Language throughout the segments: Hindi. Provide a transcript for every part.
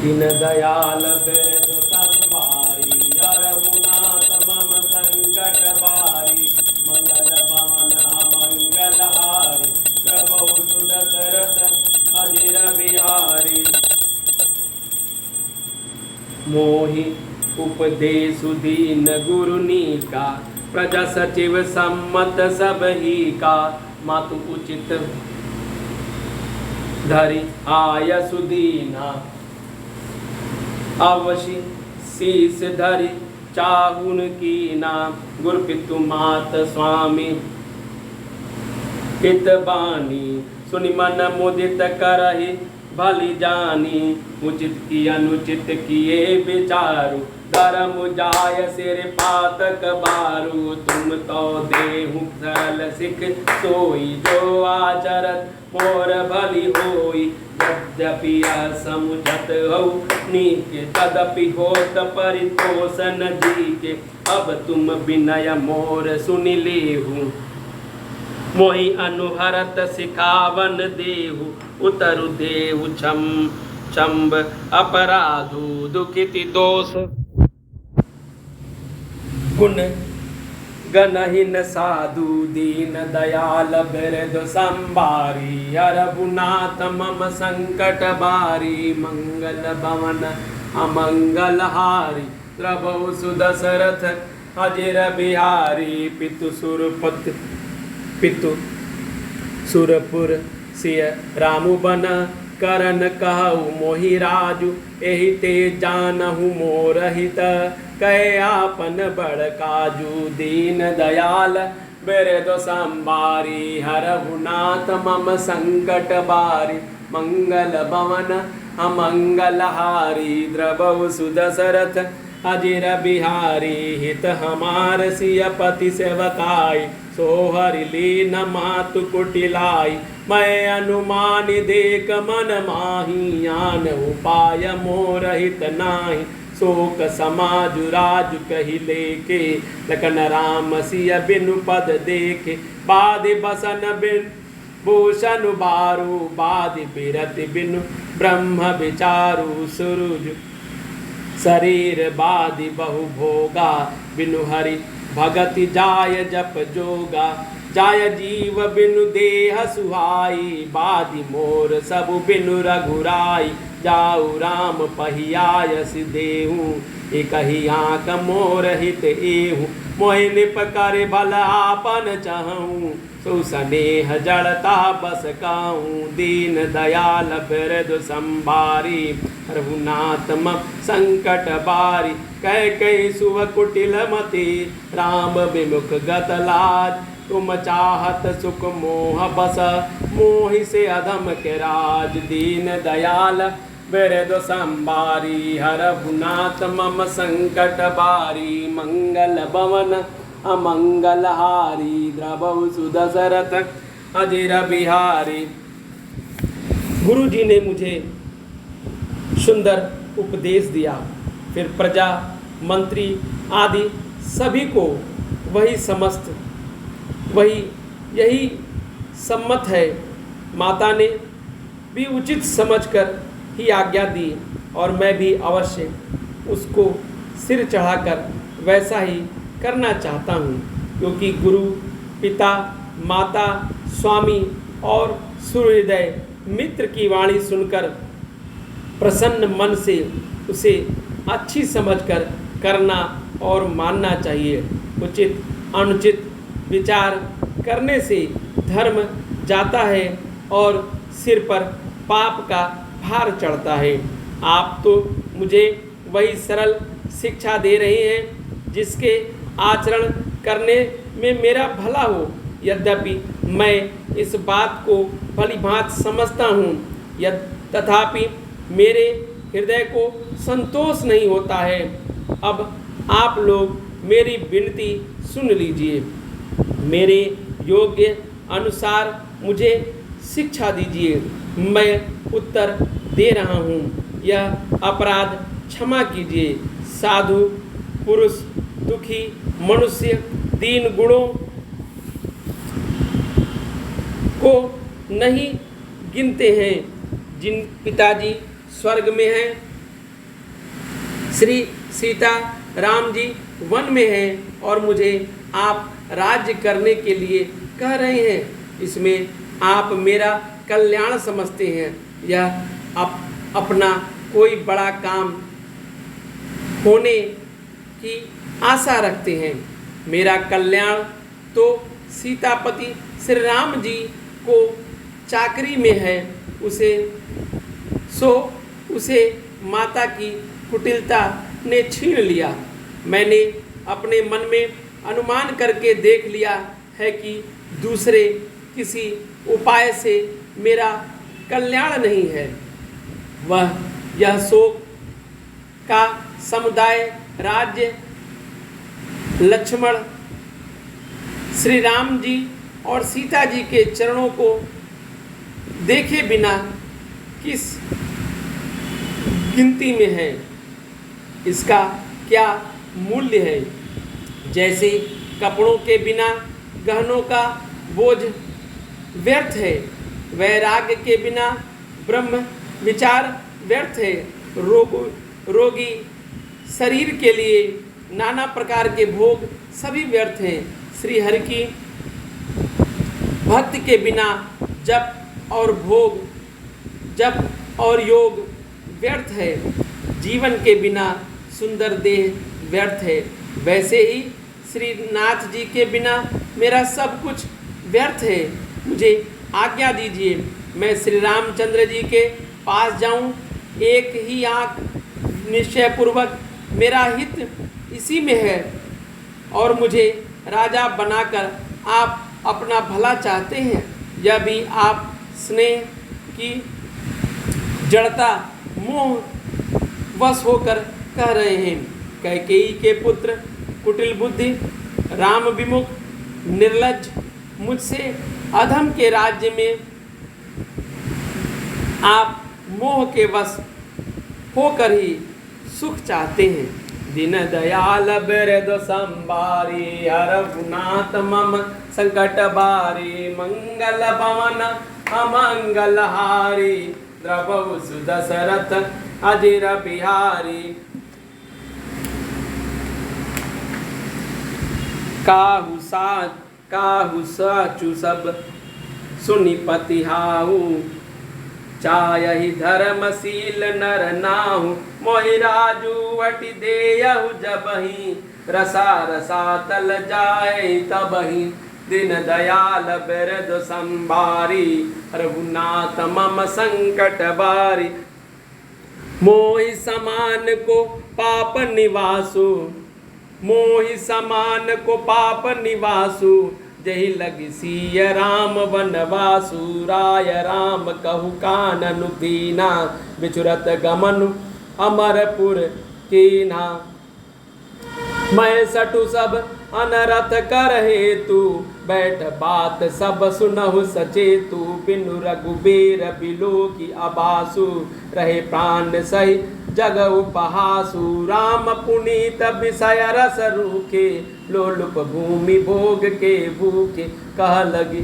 दीन दयाल बिरद संभारी रघुनाथ मम संकट बारी मंगल भवन अमंगल हारी प्रभु सुदशरथ अजिर बिहारी मोहि उपदेशु दीन गुरुनी का प्रजा सचिव सम्मत सब ही का मातु उचित धरि आय सुदीना अवश्य शीस धरि चाहुन की नाम गुरु पितु मात स्वामी हित बानी सुनि मन मुदित करहि भली जानी उचित की अनुचित किए विचारु धर्म जाय सिर पातक बारू तुम तो देहु सरल सिख सोई जो आचरत मोर भली होई यद्यपि असमुझत हो नीके तदपि होत परितोषन जी के अब तुम विनय मोर सुनि लेहु मोहि अनुहरत सिखावन देहु उतरु देहु चंब अपराधु दुखिति दोष गुण गणहीन साधु दीन दयाल बिरद संभारी रघुनाथ मम संकट बारी मंगल भवन अमंगल हारी प्रभु सुदशरथ अजिर बिहारी पितु सुरपुर सिय रामु बन करन कहु मोहि राजु एहि ते जानहु मोर हित कहे आपन बड़ काजू दीन दयाल बिरद संभारी रघुनाथ मम संकट बारी मंगल भवन अमंगल हारी द्रवहु सुदशरथ अजिर बिहारी हित हमार सिय पति सेवकाई सोहरि लीन मातु कुटिलाई मैं अनुमान देख मन माही आन उपाय मोर हित नाही शोक समाजु राजु कहि लेके लखन राम सिय बिनु पद देखे बाधि बसन बिन भूषण बारू बाधि बिरति बिनु ब्रह्म विचारु सुरुज शरीर बाधि बहु भोगा बिनु हरि भगति जाय जप जोगा जाय जीव बिनु देह सुहाई बाधि मोर सब बिनु रघुराई जाऊ राम पहियायस देहु एक ही आँख मोर हित एहु मोहि निप कर भल आपन चहूँ सो स्नेह जड़ता बस काहूँ दीन दयाल बिरद संभारी रघुनाथ मम संकट बारी कह कई सुव कुटिल मति राम विमुख गत लाज तुम चाहत सुख मोह बस मोहि से अधम के राज दीन दयाल बिरद संभारी रघुनाथ मम संकट बारी मंगल भवन अमंगल हारी द्रवहु सुदशरथ अजिर बिहारी। गुरु जी ने मुझे सुंदर उपदेश दिया। फिर प्रजा मंत्री आदि सभी को वही समस्त वही यही सम्मत है। माता ने भी उचित समझकर ही आज्ञा दी और मैं भी अवश्य उसको सिर चढ़ाकर वैसा ही करना चाहता हूँ, क्योंकि गुरु पिता माता स्वामी और सुहृदय मित्र की वाणी सुनकर प्रसन्न मन से उसे अच्छी समझकर करना और मानना चाहिए। उचित अनुचित विचार करने से धर्म जाता है और सिर पर पाप का भार चढ़ता है। आप तो मुझे वही सरल शिक्षा दे रहे हैं जिसके आचरण करने में मेरा भला हो। यद्यपि मैं इस बात को भली भांत समझता हूँ, तथापि मेरे हृदय को संतोष नहीं होता है। अब आप लोग मेरी विनती सुन लीजिए। मेरे योग्य अनुसार मुझे शिक्षा दीजिए। मैं उत्तर दे रहा हूँ। यह अपराध क्षमा कीजिए। साधु पुरुष दुखी मनुष्य दीन गुणों को नहीं गिनते हैं। जिन पिताजी स्वर्ग में हैं श्री सीता राम जी वन में हैं और मुझे आप राज्य करने के लिए कह रहे हैं। इसमें आप मेरा कल्याण समझते हैं, यह अपना कोई बड़ा काम होने की आशा रखते हैं। मेरा कल्याण तो सीतापति श्री राम जी को चाकरी में है, उसे माता की कुटिलता ने छीन लिया। मैंने अपने मन में अनुमान करके देख लिया है कि दूसरे किसी उपाय से मेरा कल्याण नहीं है। यह शोक का समुदाय राज्य लक्ष्मण श्री राम जी और सीता जी के चरणों को देखे बिना किस गिनती में है, इसका क्या मूल्य है। जैसे कपड़ों के बिना गहनों का बोझ व्यर्थ है, वैराग्य के बिना ब्रह्म विचार व्यर्थ है। रोगी शरीर के लिए नाना प्रकार के भोग सभी व्यर्थ हैं। श्री हरि की भक्ति के बिना जप और योग व्यर्थ है। जीवन के बिना सुंदर देह व्यर्थ है। वैसे ही श्री नाथ जी के बिना मेरा सब कुछ व्यर्थ है। मुझे आज्ञा दीजिए, मैं श्री रामचंद्र जी के पास जाऊं। एक ही आँख निश्चय पूर्वक मेरा हित इसी में है और मुझे राजा बनाकर आप अपना भला चाहते हैं। यह भी आप स्नेह की जड़ता मोह वश होकर कह रहे हैं। कैकेयी के पुत्र कुटिल बुद्धि राम विमुख निर्लज्ज मुझसे अधम के राज्य में आप मोह के वश होकर ही सुख चाहते हैं। दीन दयाल बिरद संबारी हरघुनाथ मम संकट बारी मंगल भवन अमंगल हारी द्रवहु सुदशरथ अजिर बिहारी। काहू साचु सब सुनि पतिहाहु चायहि धर्मशील नर नाहु मोहि राजू अटि देयहु जबहि रसा रसातल जाय तबहि। दीन दयाल बिरद संबारी रघुनाथ मम संकट बारी। मोहि समान को पाप निवासु मोहि समान को पाप निवासु जहि लगी सिय राम वनवासु। राय राम कहु कानन दीना बिचुरत गमन अमरपुर कीना। मैं सटु सब अनरथ कर हेतु बैठ बात सब सुनहु सचेतु। बिनु रघुबीर बिलो की अबासु रहे प्राण सही जग उपहासु। राम पुनीत विषय रस रूखे लोलुप भूमि भोग के भूखे। कह लगी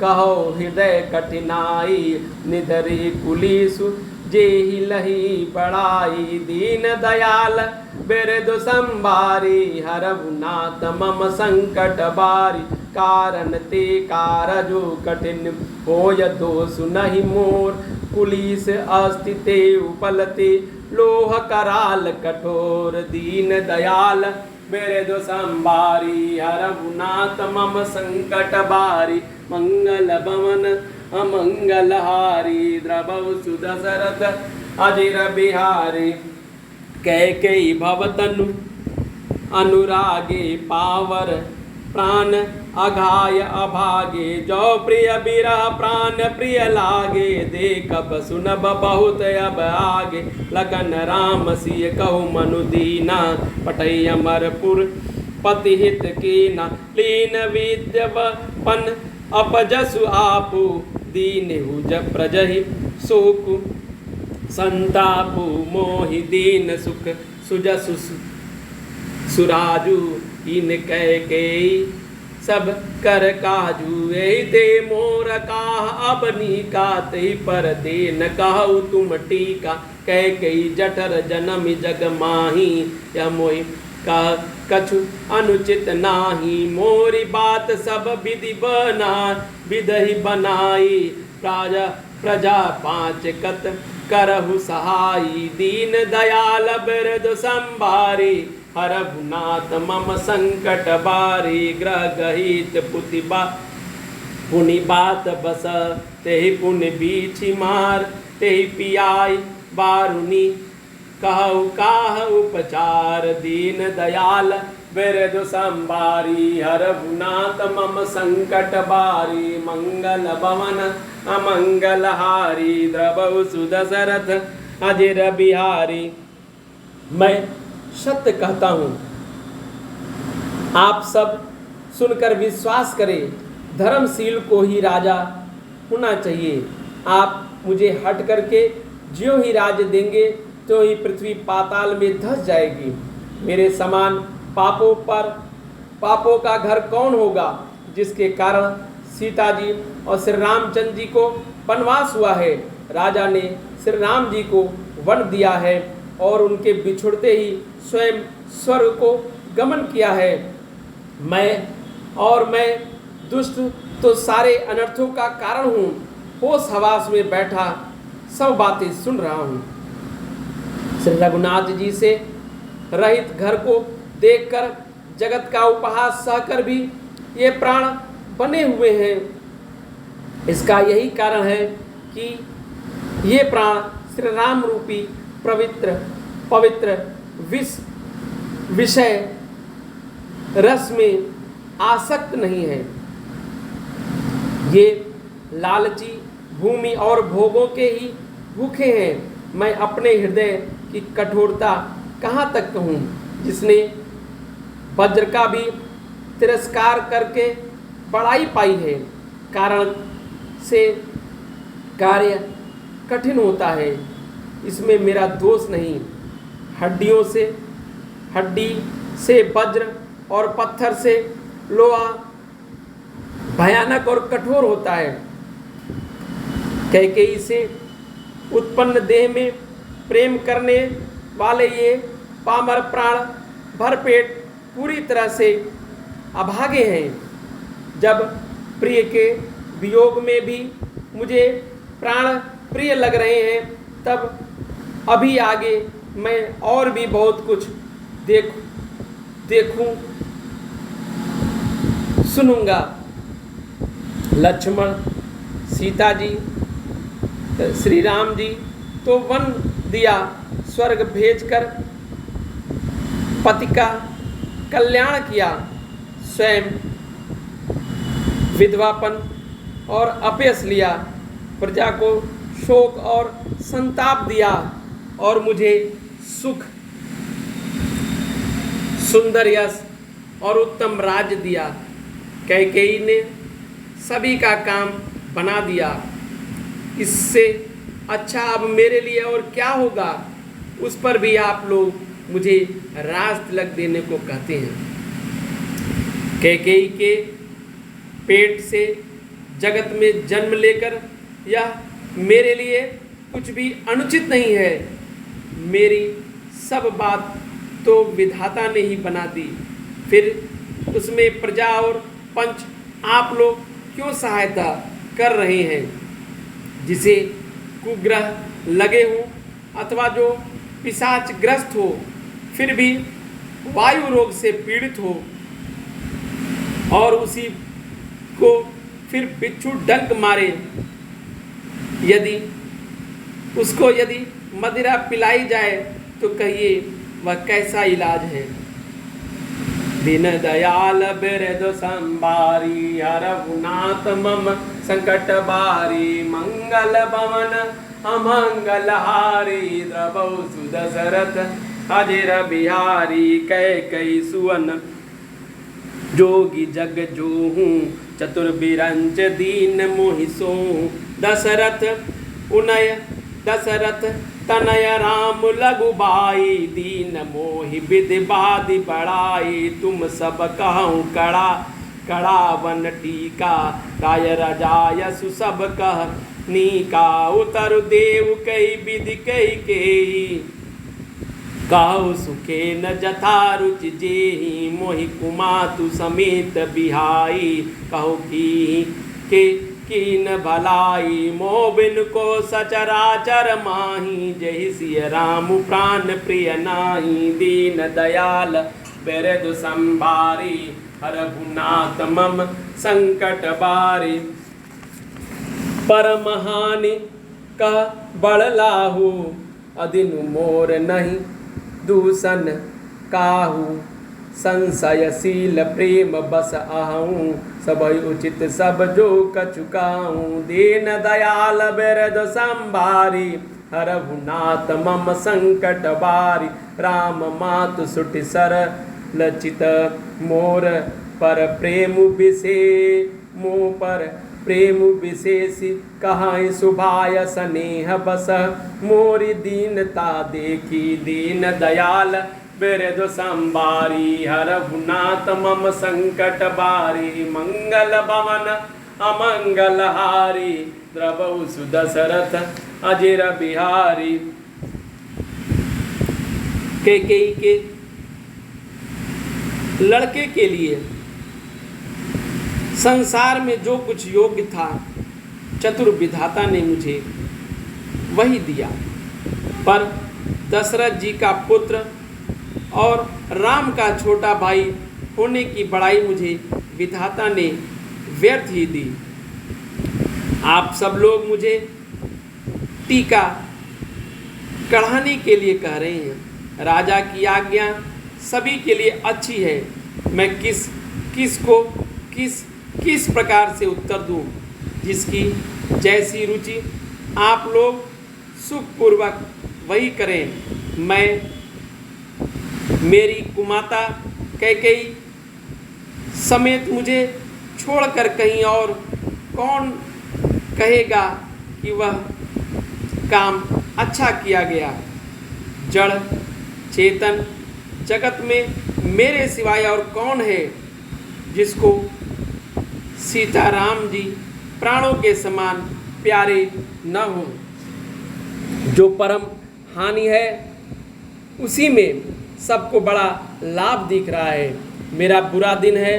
कहो हृदय कठिनाई निधरी कुलीसु जेहि लही बड़ाई। दीन दयाल बिरद संबारी हरघुनाथ मम संकट बारी। कारण ते कारजो कठिन होय दोषु नहीं मोर कुलीस अस्तिते उपलते लोह कराल कठोर। दीन दयाल बिरद संबारी हरघुनाथ मम संकट बारी मंगल भवन अमंगल हारी द्रवहु सुदशरथ अजिर बिहारी। कैकेयी भवतनु अनुरागे पावर प्राण अघाय अभागे। जो प्रिय बिरह प्राण प्रिय लागे देखब सुनब बहुत अब आगे। लगन राम सिय कहु मनु दीना पटई अमरपुर पति हित कीना। लीन विद्यपन अपजसु आपु दीनहु जब प्रजहि शोक संतापु। मोहि दीन सुख सुजसु सुराजु। इन कैकेयी सब कर काजू यही ते मोर काह अपनी का ते पर दे न कहु तुम टीका कह कई जठर जन्म जग माही यह मोहि का कछु अनुचित नाही मोरी बात सब विधि बना विधि बनाई प्रजा प्रजा पांच कत करहु सहाई दीन दयाल बिरद संभारी हरभुनाथ मम संकट बारी ग्रह गहित पुनि बात बस तेहि पुनि बीछि मार तेहि पियाई बारुनी कहु काह उपचार दीन दयाल बिरद संभारी हरभुनाथ मम संकट बारी मंगल भवन अमंगल हारी द्रवहु सुदशरथ अजिर बिहारी। मैं सत्य कहता हूँ, आप सब सुनकर विश्वास करें, धर्मशील को ही राजा होना चाहिए। आप मुझे हट करके ज्यों ही राज्य देंगे तो ही पृथ्वी पाताल में धंस जाएगी। मेरे समान पापों का घर कौन होगा, जिसके कारण सीता जी और श्री रामचंद्र जी को वनवास हुआ है। राजा ने श्री राम जी को वन दिया है और उनके बिछुड़ते ही स्वयं स्वर्ग को गमन किया है। मैं दुष्ट तो सारे अनर्थों का कारण हूँ। होश हवास में बैठा सब बातें सुन रहा हूँ। श्री रघुनाथ जी से रहित घर को देखकर जगत का उपहास सहकर भी ये प्राण बने हुए हैं। इसका यही कारण है कि ये प्राण श्री राम रूपी पवित्र विषय रस में आसक्त नहीं है। ये लालची भूमि और भोगों के ही भूखे हैं। मैं अपने हृदय की कठोरता कहाँ तक कहूँ, जिसने वज्र का भी तिरस्कार करके बड़ाई पाई है। कारण से कार्य कठिन होता है, इसमें मेरा दोष नहीं। हड्डी से वज्र और पत्थर से लोहा भयानक और कठोर होता है। कैकेयी से उत्पन्न देह में प्रेम करने वाले ये पामर प्राण भरपेट पूरी तरह से अभागे हैं। जब प्रिय के वियोग में भी मुझे प्राण प्रिय लग रहे हैं, तब अभी आगे मैं और भी बहुत कुछ देखूं सुनूंगा। लक्ष्मण सीता जी श्री राम जी तो वन दिया, स्वर्ग भेजकर पति का कल्याण किया, स्वयं विधवापन और अपयश लिया, प्रजा को शोक और संताप दिया और मुझे सुख, सुंदर यश और उत्तम राज्य दिया। कैकेयी ने सभी का काम बना दिया। इससे अच्छा अब मेरे लिए और क्या होगा। उस पर भी आप लोग मुझे राज तिलक देने को कहते हैं। कैकेयी के पेट से जगत में जन्म लेकर यह मेरे लिए कुछ भी अनुचित नहीं है। मेरी सब बात तो विधाता ने ही बना दी, फिर उसमें प्रजा और पंच आप लोग क्यों सहायता कर रहे हैं। जिसे कुग्रह लगे हो अथवा जो पिशाच ग्रस्त हो, फिर भी वायु रोग से पीड़ित हो और उसी को फिर बिच्छू डंक मारे, यदि मदिरा पिलाई जाए तो कहिए वह कैसा इलाज है। दीन दयाल बिरद संभारी हरभुनाथ मम संकट बारी मंगल भवन अमंगल हारी द्रवहु सुदशरथ अजिर बिहारी। कैकेयी सुवन जोगी जग जोहूँ चतुर्बिरंच दीन मोहि सोहूँ। दशरथ तनय राम लघु बाई दीन मोहि विधि बाधि बढ़ाई। तुम सब कहूँ कड़ावन टीका, राय रजाय सुसभ कह नीका, उतर देव कई विधि कई के, कहु सुखे न जथा रुचि जेहि, मोहि कुमातु समेत बिहाई, कहो के कीन भलाई, मोह बिन को सचराचर माही, जहि सिय राम प्राण प्रिय नाही, दीन दयाल बिरधु संभारी, हरहु मम संकट बारी, परम हानि कह बड़लाहु, अदिनु मोर नहीं दूषण काहू, संशयशील प्रेम बस आहूँ, सब उचित सब जो कचुकाऊँ, दीन दयाल बिरधु संभारी, हरहु नाथ मम संकट बारी, राम मातु सुटि सरल चित, मोर पर प्रेम विशेष, मोह पर प्रेम विशेष, कहाँ सुभाय स्नेह बस, मोरी दीनता देखी दीन दयाल बिरधु संभारी, हरहु नाथ मम संकट बारी, मंगल भवन अमंगल हारी, द्रवहु सुदशरथ अजिर बिहारी। कैकेयी के लड़के के लिए संसार में जो कुछ योग्य था चतुर विधाता ने मुझे वही दिया, पर दशरथ जी का पुत्र और राम का छोटा भाई होने की बड़ाई मुझे विधाता ने व्यर्थ ही दी। आप सब लोग मुझे टीका कढ़ाने के लिए कह रहे हैं। राजा की आज्ञा सभी के लिए अच्छी है, मैं किस प्रकार से उत्तर दूं? जिसकी जैसी रुचि आप लोग सुखपूर्वक वही करें। मैं मेरी कुमाता कैकेयी समेत मुझे छोड़कर कहीं और कौन कहेगा कि वह काम अच्छा किया गया। जड़ चेतन जगत में मेरे सिवाय और कौन है जिसको सीताराम जी प्राणों के समान प्यारे न हों। जो परम हानि है उसी में सबको बड़ा लाभ दिख रहा है। मेरा बुरा दिन है,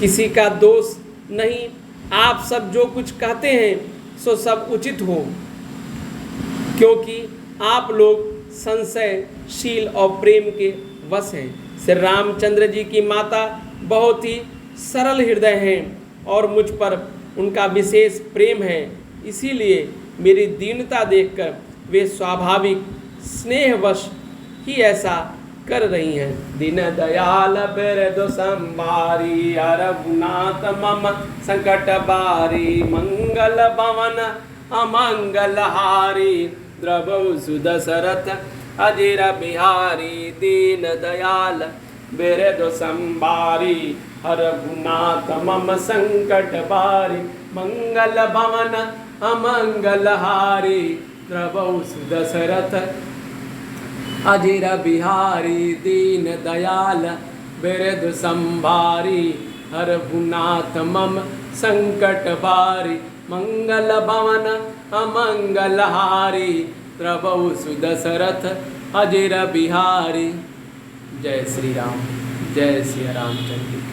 किसी का दोष नहीं। आप सब जो कुछ कहते हैं सो सब उचित हो, क्योंकि आप लोग संशयशील और प्रेम के वश हैं। श्री रामचंद्र जी की माता बहुत ही सरल हृदय हैं और मुझ पर उनका विशेष प्रेम है, इसीलिए मेरी दीनता देखकर वे स्वाभाविक स्नेहवश ही ऐसा कर रही हैं। दीन दयाल बिरधु संभारी, हरहु नाथ मम संकट बारी, मंगल भवन अमंगल हारी, द्रवहु सुदशरथ अजिर बिहारी। दीन दयाल बिरधु संभारी, हरहु नाथ मम संकट बारी, मंगल भवन अमंगल हारी, द्रवहु सुदशरथ अजिर बिहारी। दीन दयाल बिरधु संभारी, हरहु नाथ मम संकट बारी, मंगल भवन अमंगल हारी, द्रवहु सुदशरथ अजिर बिहारी। जय श्री राम, जय श्री रामचंद्र।